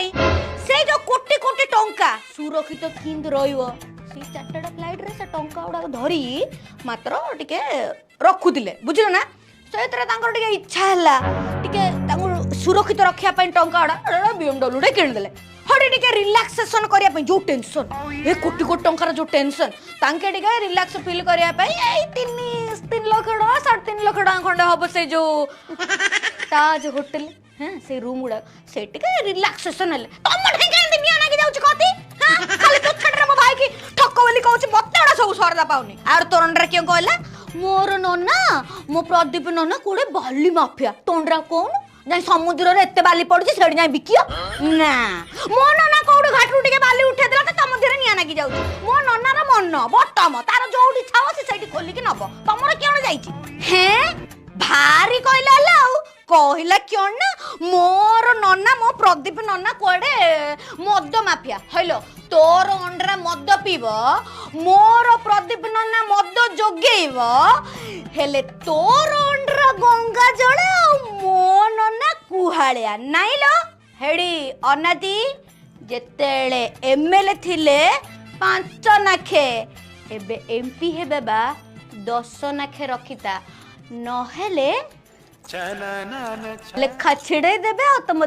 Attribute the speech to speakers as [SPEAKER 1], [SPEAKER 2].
[SPEAKER 1] पाई से जो कोटी कोटी टंका सुरक्षित किंद रहिबो से चार्टर्ड फ्लाइट रे से टंका उडा धरी मात्र टिके रखुतिले बुझिलो ना सेतरे तांकर टिके इच्छा हला टिके तांको सुरक्षित रखिया पई टंका उडा BMW रे किन देले हडी टिके रिलैक्सेशन करिया पई जो टेंशन ए कोटी कोटी टंकार जो टेंशन तांके टिके रिलैक्स फील करिया पई ए 3 लाख 3.5 लाख खंडे हबो से जो ताज होटल हां से रूम उडा से टिके रिलैक्सेशन हले तम ठेके दुनिया ना के जाउछ कथि हां खाली तू छडरे मो भाई की ठक्को बोली कहउछ मते उडा सब सरदा पाउनी आर तोरंडरा के कहला मोर नन्ना मो प्रदीप नन्ना कोडे बाली माफिया तोंडरा कोन जाई समुद्र रे एते बाली पडुची सेडी जाई बिकियो ना मो नन्ना कोडे घाटरू टिके बाली उठे देला त समुद्र रे निया ना की जाउछ मो नन्ना रा मन बटम तार जोडी छाव से सेडी खोली के नबो तमरो केन जाईची हैं भारी कहला लाउ कहला क्यों ना मोर नन्ना मो प्रदीप नन्ना कोडे मद माफिया हेलो तोर अंडरा मद पीब मोर प्रदीप नन्ना मद जोगेइब हेले तोर अंडरा गंगा जल मो नन्ना कुहालिया नाइ लो हेडी अनादी जेतेले एमएलए थिले 5 नाखे एबे एमपी हे बाबा 10 नाखे रखिता नहेले लेखा छिड़े देबे तुम